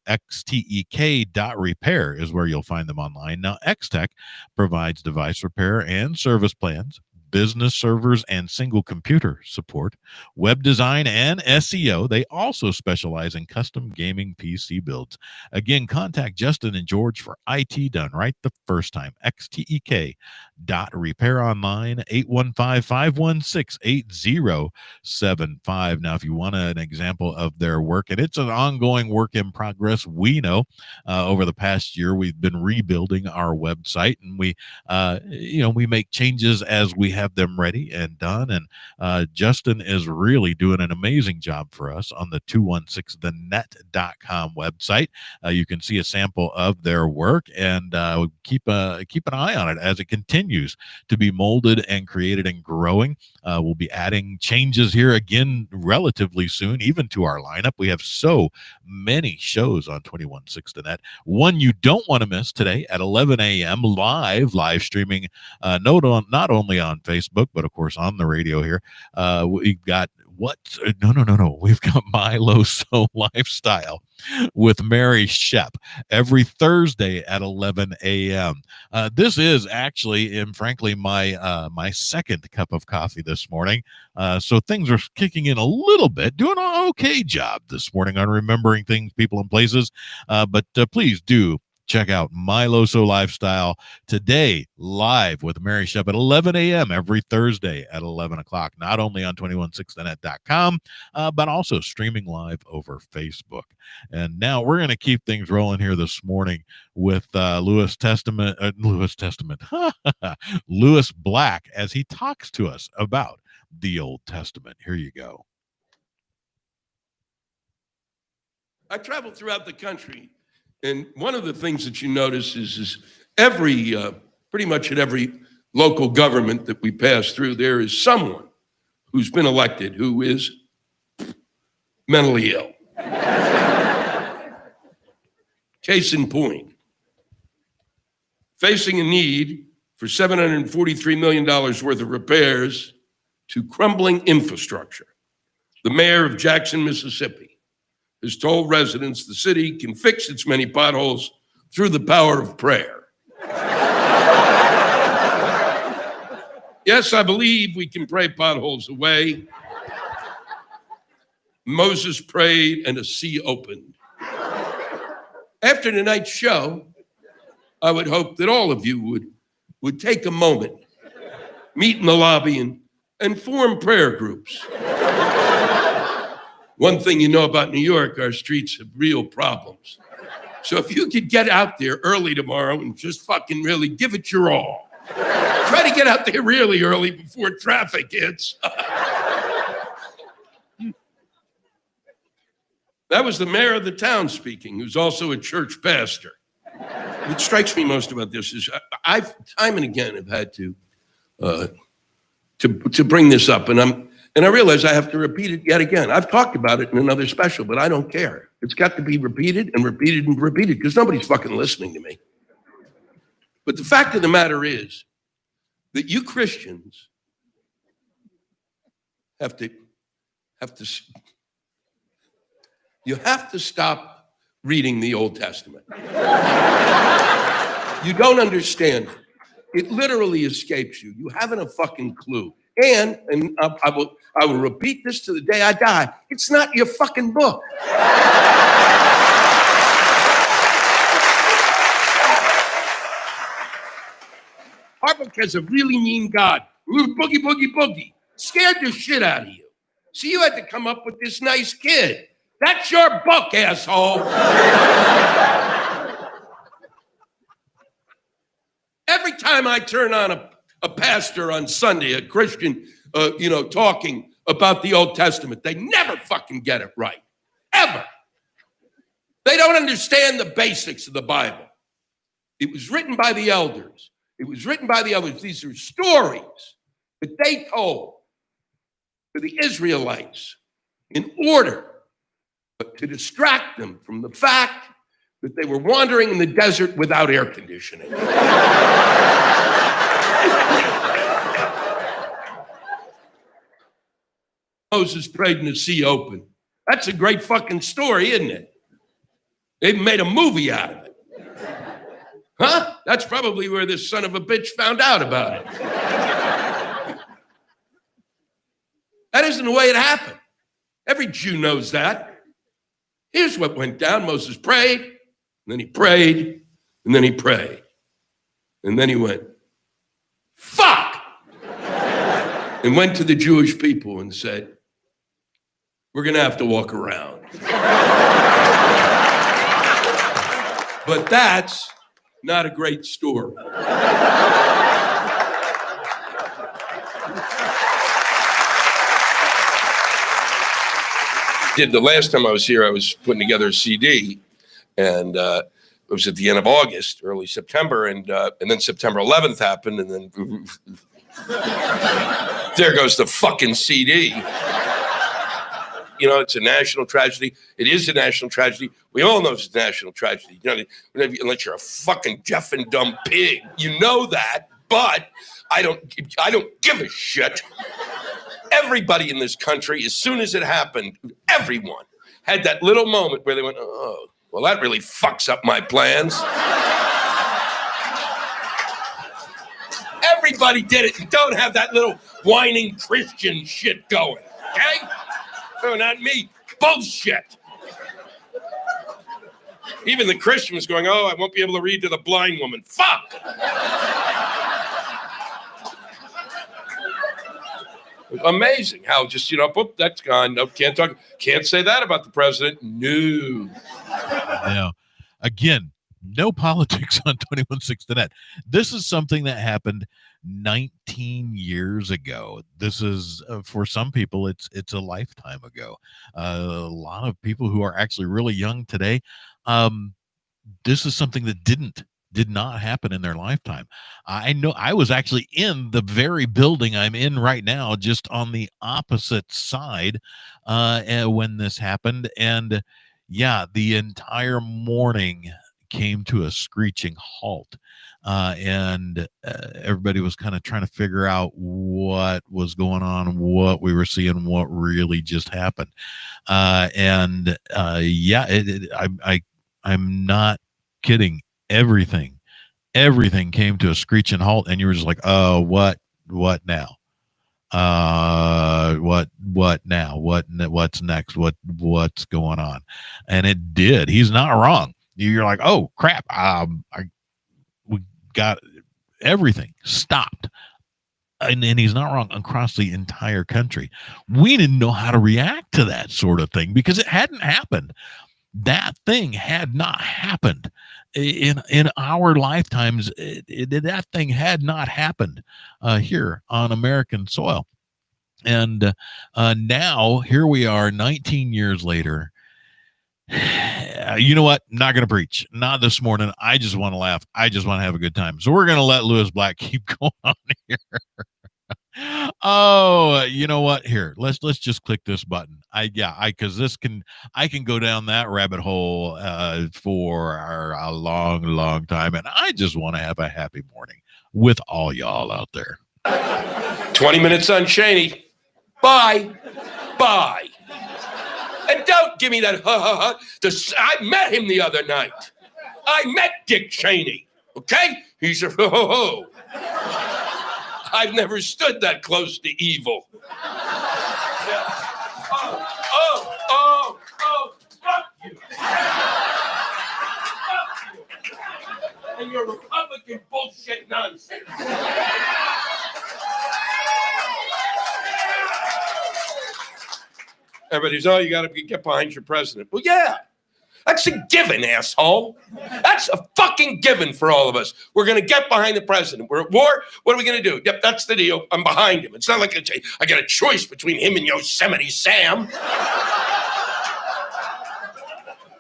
xtek.repair is where you'll find them online. Now, XTech provides device repair and service plans, business servers and single computer support, web design, and SEO. They also specialize in custom gaming PC builds. Again, contact Justin and George for IT done right the first time. xtek.repair online, 815-516-8075. Now, if you want an example of their work, and it's an ongoing work in progress, we know over the past year we've been rebuilding our website, and we make changes as we have them ready and done. And Justin is really doing an amazing job for us on the 216thenet.com website. You can see a sample of their work, and keep an eye on it as it continues to be molded and created and growing. We'll be adding changes here again relatively soon, even to our lineup. We have so many shows on 216 the Net. One you don't want to miss today at 11 a.m. live streaming, not only on Facebook, but of course on the radio here. We've got no. We've got Milo So Lifestyle with Mary Shep every Thursday at 11 a.m. This is actually, and frankly, my second cup of coffee this morning. So things are kicking in a little bit. Doing an okay job this morning on remembering things, people, and places. But please do check out Milo So Lifestyle today, live with Mary Shep at 11 a.m. every Thursday at 11 o'clock, not only on 216thenet.com, but also streaming live over Facebook. And now we're going to keep things rolling here this morning with Lewis Black, as he talks to us about the Old Testament. Here you go. I travel throughout the country, and one of the things that you notice is pretty much at every local government that we pass through, there is someone who's been elected who is mentally ill. Case in point, facing a need for $743 million worth of repairs to crumbling infrastructure, the mayor of Jackson, Mississippi, has told residents the city can fix its many potholes through the power of prayer. Yes, I believe we can pray potholes away. Moses prayed and a sea opened. After tonight's show, I would hope that all of you would take a moment, meet in the lobby, and form prayer groups. One thing you know about New York, our streets have real problems. So if you could get out there early tomorrow and just fucking really give it your all. Try to get out there really early before traffic hits. That was the mayor of the town speaking, who's also a church pastor. What strikes me most about this is I've time and again have had to bring this up, and I realize I have to repeat it yet again. I've talked about it in another special, but I don't care. It's got to be repeated and repeated and repeated because nobody's fucking listening to me. But the fact of the matter is that you Christians have to stop reading the Old Testament. You don't understand it. It literally escapes you. You haven't a fucking clue. And I will repeat this to the day I die. It's not your fucking book. Our book has a really mean God. Boogie, boogie, boogie. Scared the shit out of you. So you had to come up with this nice kid. That's your book, asshole. Every time I turn on a pastor on Sunday, a Christian, talking about the Old Testament, they never fucking get it right. Ever. They don't understand the basics of the Bible. It was written by the elders. These are stories that they told to the Israelites in order to distract them from the fact that they were wandering in the desert without air conditioning. Moses prayed and the sea opened. That's a great fucking story, isn't it? They made a movie out of it. Huh? That's probably where this son of a bitch found out about it. That isn't the way it happened. Every Jew knows that. Here's what went down. Moses prayed, and then he prayed, and then he prayed. And then he went, fuck! And went to the Jewish people and said, we're going to have to walk around. But that's not a great story. The last time I was here, I was putting together a CD, and it was at the end of August, early September, and then September 11th happened, and then there goes the fucking CD. It's a national tragedy. It is a national tragedy. We all know it's a national tragedy. Unless you're a fucking deaf and dumb pig, you know that. But I don't give a shit. Everybody in this country, as soon as it happened, everyone had that little moment where they went, oh, well, that really fucks up my plans. Everybody did it. You don't have that little whining Christian shit going, okay? No, not me. Bullshit. Even the Christian was going, oh, I won't be able to read to the blind woman. Fuck! Amazing how just, boop, that's gone. No, can't talk. Can't say that about the president. No. Now, again, no politics on 21.6 This is something that happened 19 years ago. This is for some people it's a lifetime ago. A lot of people who are actually really young today, this is something that did not happen in their lifetime. I know I was actually in the very building I'm in right now, just on the opposite side when this happened. And yeah, the entire morning came to a screeching halt. And everybody was kind of trying to figure out what was going on, what we were seeing, what really just happened. I'm not kidding. Everything came to a screeching halt, and you were just like, oh, what now? What now? What's next? What's going on? And it did. He's not wrong. You're like, oh crap. We got everything stopped. And he's not wrong across the entire country. We didn't know how to react to that sort of thing because it hadn't happened. That thing had not happened in our lifetimes. That thing had not happened here on American soil. And now here we are 19 years later. You know what? Not going to preach. Not this morning. I just want to laugh. I just want to have a good time. So we're going to let Lewis Black keep going on here. Oh, you know what? Here, let's just click this button. I can go down that rabbit hole for a long time, and I just want to have a happy morning with all y'all out there. 20 minutes on Cheney. Bye. And don't give me that I met him the other night. I met Dick Cheney. Okay? He's a I've never stood that close to evil. Oh, fuck you. Fuck you. And your Republican bullshit nonsense. Everybody's, oh, you got to get behind your president. Well, yeah. That's a given, asshole. That's a fucking given for all of us. We're going to get behind the president. We're at war. What are we going to do? Yep, that's the deal. I'm behind him. It's not like I got a choice between him and Yosemite Sam.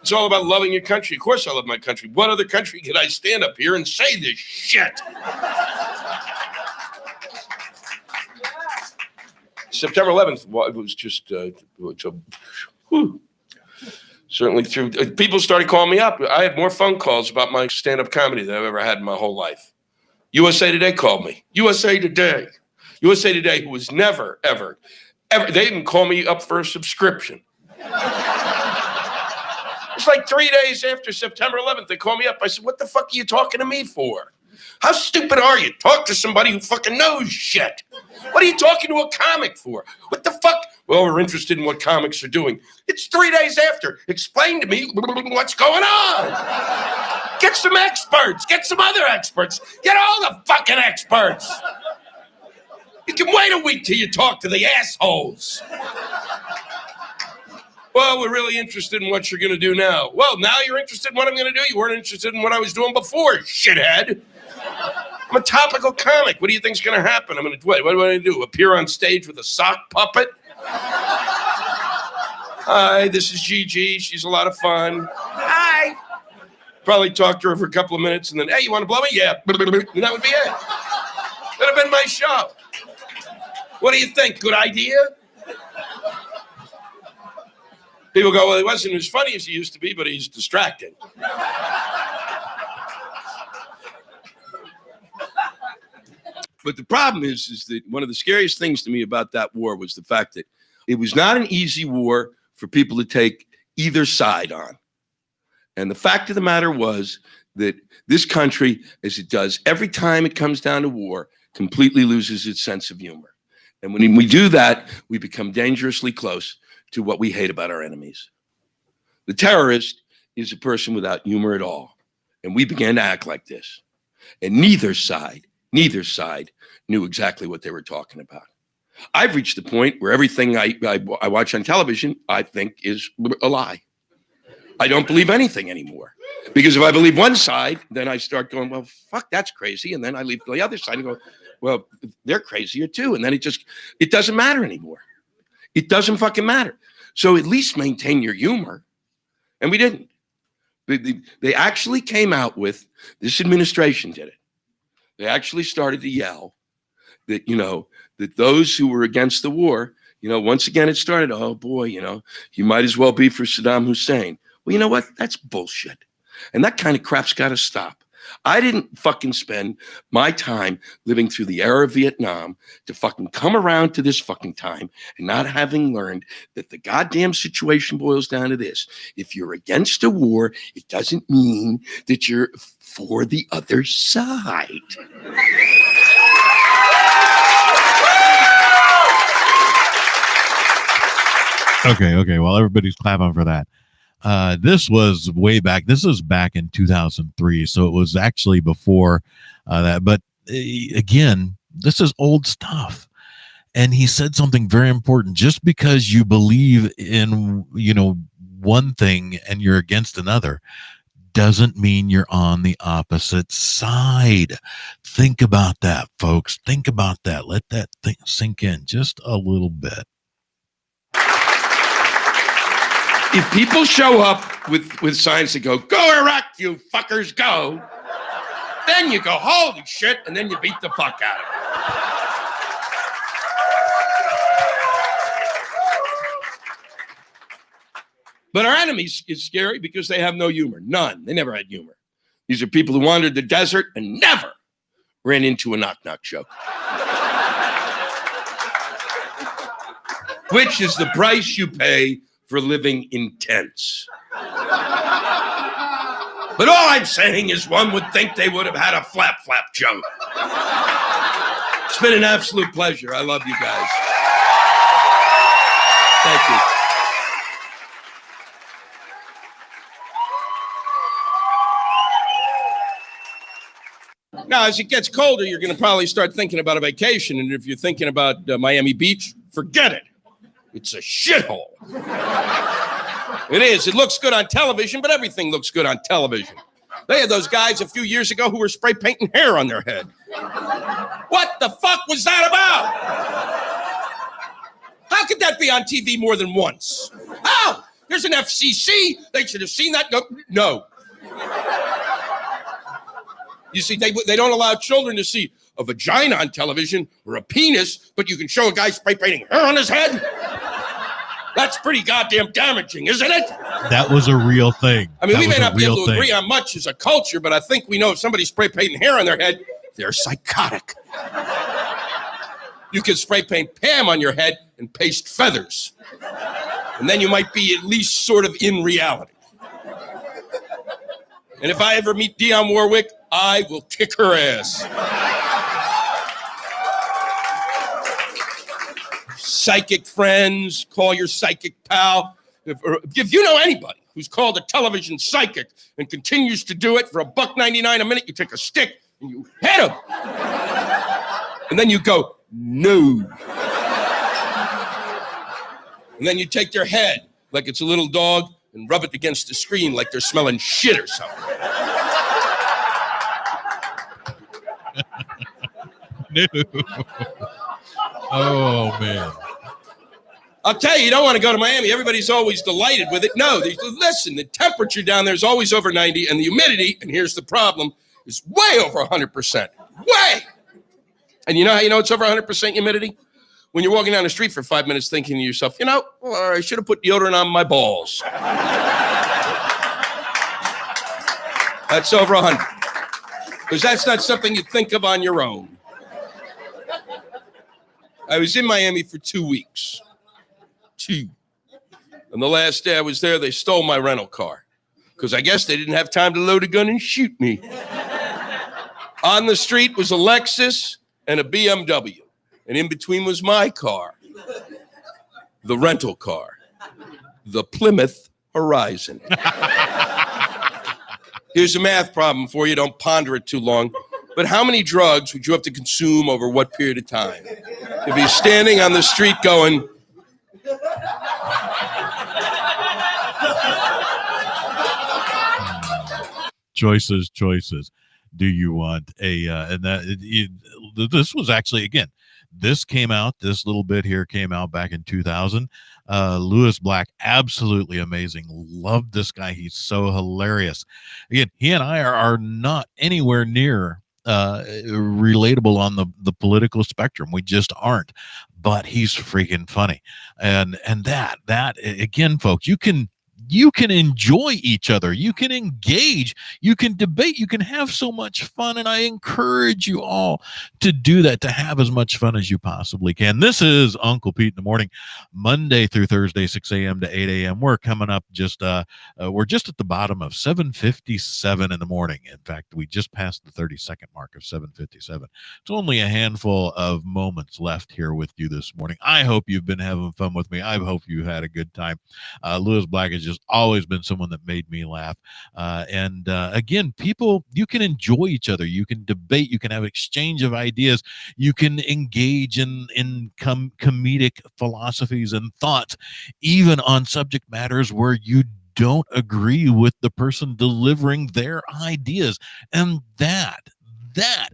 It's all about loving your country. Of course I love my country. What other country could I stand up here and say this shit? September 11th, it was just, certainly through, people started calling me up. I had more phone calls about my stand-up comedy than I've ever had in my whole life. USA Today called me. USA Today, who was never, ever, they didn't call me up for a subscription. It's like 3 days after September 11th, they called me up. I said, what the fuck are you talking to me for? How stupid are you? Talk to somebody who fucking knows shit. What are you talking to a comic for? What the fuck? Well, we're interested in what comics are doing. It's 3 days after. Explain to me what's going on. Get some experts. Get some other experts. Get all the fucking experts. You can wait a week till you talk to the assholes. Well, we're really interested in what you're going to do now. Well, now you're interested in what I'm going to do? You weren't interested in what I was doing before, shithead. I'm a topical comic. What do you think's going to happen? I'm going to, what do I do? Appear on stage with a sock puppet? Hi, this is Gigi. She's a lot of fun. Hi. Probably talk to her for a couple of minutes and then, hey, you want to blow me? Yeah. And that would be it. That'd have been my show. What do you think? Good idea? People go, well, he wasn't as funny as he used to be, but he's distracting. But the problem is that one of the scariest things to me about that war was the fact that it was not an easy war for people to take either side on. And the fact of the matter was that this country, as it does every time it comes down to war, completely loses its sense of humor. And when we do that, we become dangerously close to what we hate about our enemies. The terrorist is a person without humor at all. And we began to act like this. And neither side knew exactly what they were talking about. I've reached the point where everything I watch on television, I think is a lie. I don't believe anything anymore. Because if I believe one side, then I start going, well, fuck, that's crazy. And then I leave the other side and go, well, they're crazier too. And then it doesn't matter anymore. It doesn't fucking matter. So at least maintain your humor. And we didn't. They actually came out with, this administration did it. They actually started to yell that, that those who were against the war, once again it started, oh boy, you might as well be for Saddam Hussein. Well, you know what? That's bullshit. And that kind of crap's got to stop. I didn't fucking spend my time living through the era of Vietnam to fucking come around to this fucking time and not having learned that the goddamn situation boils down to this. If you're against a war, it doesn't mean that you're for the other side. Okay. Well, everybody's clapping for that. This was way back. This was back in 2003. So it was actually before that. But again, this is old stuff. And he said something very important. Just because you believe in, one thing and you're against another doesn't mean you're on the opposite side. Think about that, folks. Think about that. Let that thing sink in just a little bit. If people show up with signs that go Iraq, you fuckers, go, then you go, holy shit, and then you beat the fuck out of it. But our enemies is scary because they have no humor. None. They never had humor. These are people who wandered the desert and never ran into a knock-knock joke. Which is the price you pay for living intense. But all I'm saying is one would think they would have had a flap joke. It's been an absolute pleasure. I love you guys. Thank you. Now, as it gets colder, you're going to probably start thinking about a vacation. And if you're thinking about Miami Beach, forget it. It's a shithole. It is. It looks good on television, but everything looks good on television. They had those guys a few years ago who were spray painting hair on their head. What the fuck was that about? How could that be on TV more than once? How? There's an FCC. They should have seen that. No. You see, they don't allow children to see a vagina on television or a penis, but you can show a guy spray painting hair on his head? That's pretty goddamn damaging, isn't it? That was a real thing. I mean, we may not be able to agree on much as a culture, but I think we know if somebody's spray painting hair on their head, they're psychotic. You can spray paint Pam on your head and paste feathers. And then you might be at least sort of in reality. And if I ever meet Dionne Warwick, I will kick her ass. Psychic friends, call your psychic pal. If you know anybody who's called a television psychic and continues to do it for $1.99 a minute, you take a stick and you hit him. And then you go, no. And then you take their head like it's a little dog and rub it against the screen like they're smelling shit or something. No. Oh, man. I'll tell you don't want to go to Miami. Everybody's always delighted with it. No, listen, the temperature down there is always over 90, and the humidity, and here's the problem, is way over 100%. Way! And you know how you know it's over 100% humidity? When you're walking down the street for 5 minutes thinking to yourself, I should have put deodorant on my balls. That's over 100. Because that's not something you think of on your own. I was in Miami for 2 weeks. 2. And the last day I was there, they stole my rental car. Because I guess they didn't have time to load a gun and shoot me. On the street was a Lexus and a BMW. And in between was my car. The rental car. The Plymouth Horizon. Here's a math problem for you. Don't ponder it too long. But how many drugs would you have to consume over what period of time? You'd be standing on the street going... Choices. Do you want a and that this was actually, again, this little bit here came out back in 2000. Lewis Black, absolutely amazing. Loved this guy. He's so hilarious. Again, he and I are not anywhere near relatable on the political spectrum. We just aren't, but he's freaking funny. And that again, folks, you can enjoy each other. You can engage. You can debate. You can have so much fun. And I encourage you all to do that, to have as much fun as you possibly can. This is Uncle Pete in the Morning, Monday through Thursday, 6 a.m. to 8 a.m. We're coming up we're just at the bottom of 7:57 in the morning. In fact, we just passed the 30-second mark of 7:57. It's only a handful of moments left here with you this morning. I hope you've been having fun with me. I hope you had a good time. Lewis Black has just always been someone that made me laugh. Again, people, you can enjoy each other. You can debate. You can have exchange of ideas. You can engage in comedic philosophies and thoughts, even on subject matters where you don't agree with the person delivering their ideas. And that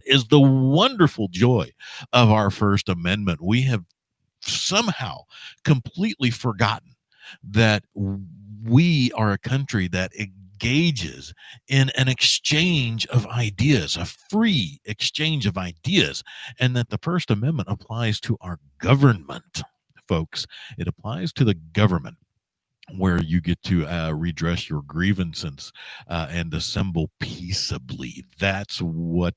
is the wonderful joy of our First Amendment. We have somehow completely forgotten that we are a country that engages in an exchange of ideas, a free exchange of ideas, and that the First Amendment applies to our government, folks. It applies to the government, where you get to redress your grievances and assemble peaceably. That's what...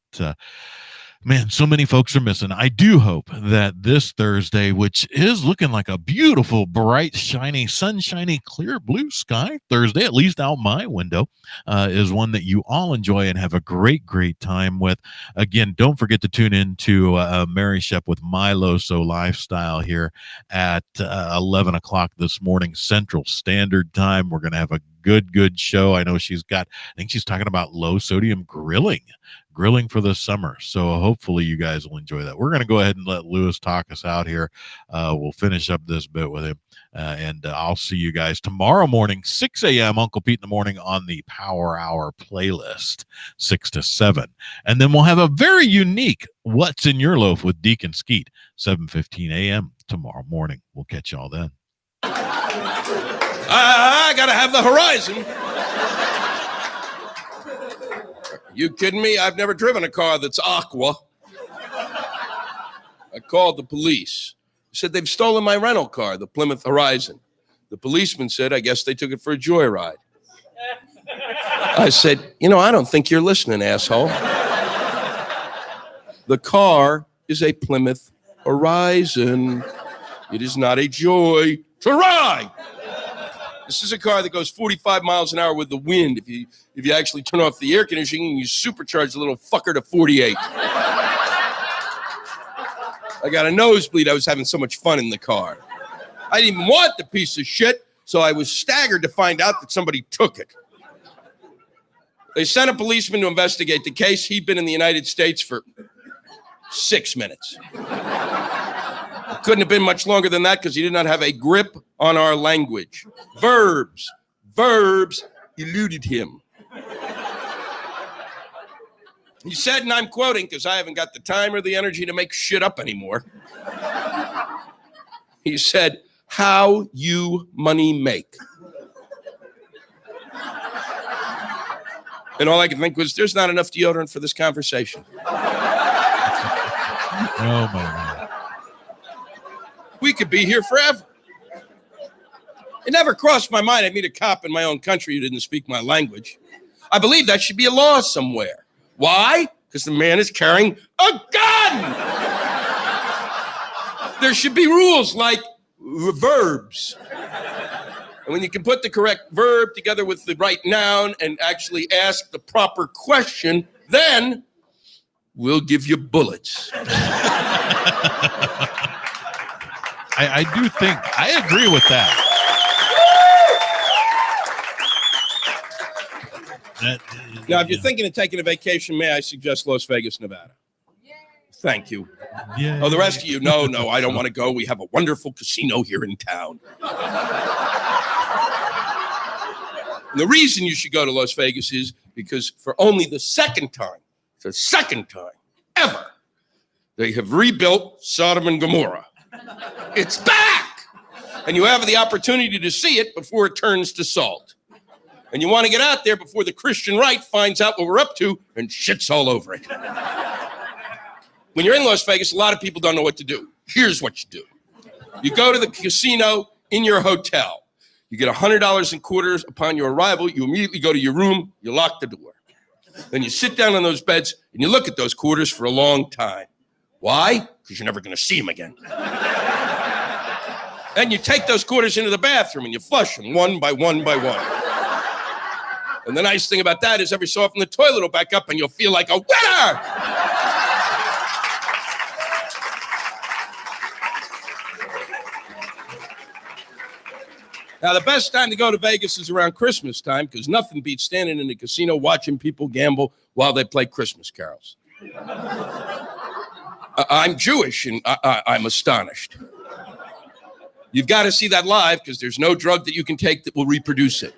man, so many folks are missing. I do hope that this Thursday, which is looking like a beautiful, bright, shiny, sunshiny, clear blue sky Thursday, at least out my window, is one that you all enjoy and have a great, great time with. Again, don't forget to tune in to Mary Shep with Milo So Lifestyle here at 11 o'clock this morning, Central Standard Time. We're going to have a good show. I know I think she's talking about low sodium grilling for the summer. So hopefully you guys will enjoy that. We're going to go ahead and let Lewis talk us out here. We'll finish up this bit with him. And I'll see you guys tomorrow morning, 6 a.m. Uncle Pete in the morning on the Power Hour playlist, 6 to 7. And then we'll have a very unique What's in Your Loaf with Deacon Skeet, 7:15 a.m. tomorrow morning. We'll catch y'all then. I got to have the horizon. You kidding me? I've never driven a car that's aqua. I called the police. Said they've stolen my rental car, the Plymouth Horizon. The policeman said, I guess they took it for a joyride. I said, I don't think you're listening, asshole. The car is a Plymouth Horizon. It is not a joy to ride. This is a car that goes 45 miles an hour with the wind. If you actually turn off the air conditioning, you supercharge the little fucker to 48. I got a nosebleed. I was having so much fun in the car. I didn't even want the piece of shit, so I was staggered to find out that somebody took it. They sent a policeman to investigate the case. He'd been in the United States for 6 minutes. It couldn't have been much longer than that because he did not have a grip on our language. Verbs eluded him. He said, and I'm quoting because I haven't got the time or the energy to make shit up anymore. He said, how you money make. And all I could think was, there's not enough deodorant for this conversation. Oh, my God. We could be here forever. It never crossed my mind I'd meet a cop in my own country who didn't speak my language. I believe that should be a law somewhere. Why? Because the man is carrying a gun. There should be rules like verbs. And when you can put the correct verb together with the right noun and actually ask the proper question, then we'll give you bullets. I do think, I agree with that. Now, if you're thinking of taking a vacation, may I suggest Las Vegas, Nevada? Thank you. Yeah. Oh, the rest of you, no, I don't want to go. We have a wonderful casino here in town. And the reason you should go to Las Vegas is because for only the second time ever, they have rebuilt Sodom and Gomorrah. It's back! And you have the opportunity to see it before it turns to salt. And you want to get out there before the Christian right finds out what we're up to and shits all over it. When you're in Las Vegas, a lot of people don't know what to do. Here's what you do. You go to the casino in your hotel. You get $100 in quarters upon your arrival. You immediately go to your room. You lock the door. Then you sit down on those beds and you look at those quarters for a long time. Why? Because you're never going to see them again. Then you take those quarters into the bathroom and you flush them one by one by one. And the nice thing about that is every so often the toilet will back up and you'll feel like a winner! Now, the best time to go to Vegas is around Christmas time because nothing beats standing in the casino watching people gamble while they play Christmas carols. I'm Jewish and I'm astonished. You've got to see that live because there's no drug that you can take that will reproduce it.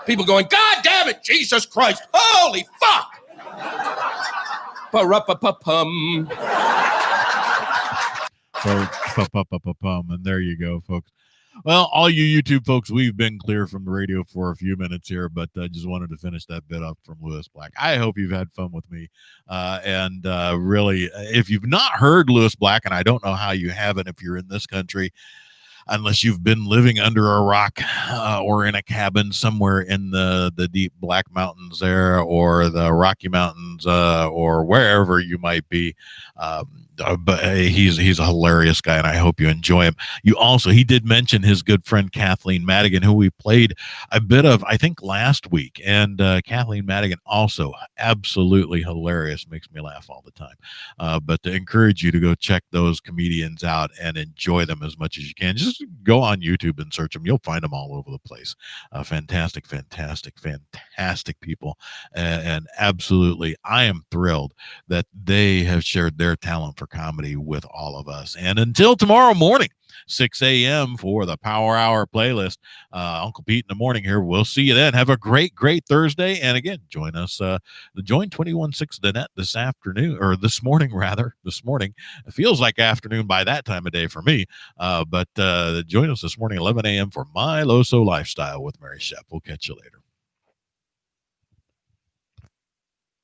People going, God damn it, Jesus Christ, holy fuck! Pa-ra-pa-pa-pum. And there you go, folks. Well, all you YouTube folks, we've been clear from the radio for a few minutes here, but I just wanted to finish that bit up from Lewis Black. I hope you've had fun with me. And really, if you've not heard Lewis Black, and I don't know how you haven't if you're in this country, unless you've been living under a rock or in a cabin somewhere in the deep Black Mountains there or the Rocky Mountains or wherever you might be. But he's a hilarious guy, and I hope you enjoy him. He did mention his good friend Kathleen Madigan, who we played a bit of, I think, last week. And Kathleen Madigan also absolutely hilarious, makes me laugh all the time. But to encourage you to go check those comedians out and enjoy them as much as you can. Just just go on YouTube and search them. You'll find them all over the place. Fantastic, fantastic, fantastic people. And absolutely, I am thrilled that they have shared their talent for comedy with all of us. And until tomorrow morning, 6 a.m. for the Power Hour playlist. Uncle Pete in the morning here. We'll see you then. Have a great, great Thursday. And again, join us. Join 21.6 The Net this afternoon, or this morning, rather. This morning. It feels like afternoon by that time of day for me. But join us this morning, 11 a.m. for My Loso Lifestyle with Mary Shep. We'll catch you later.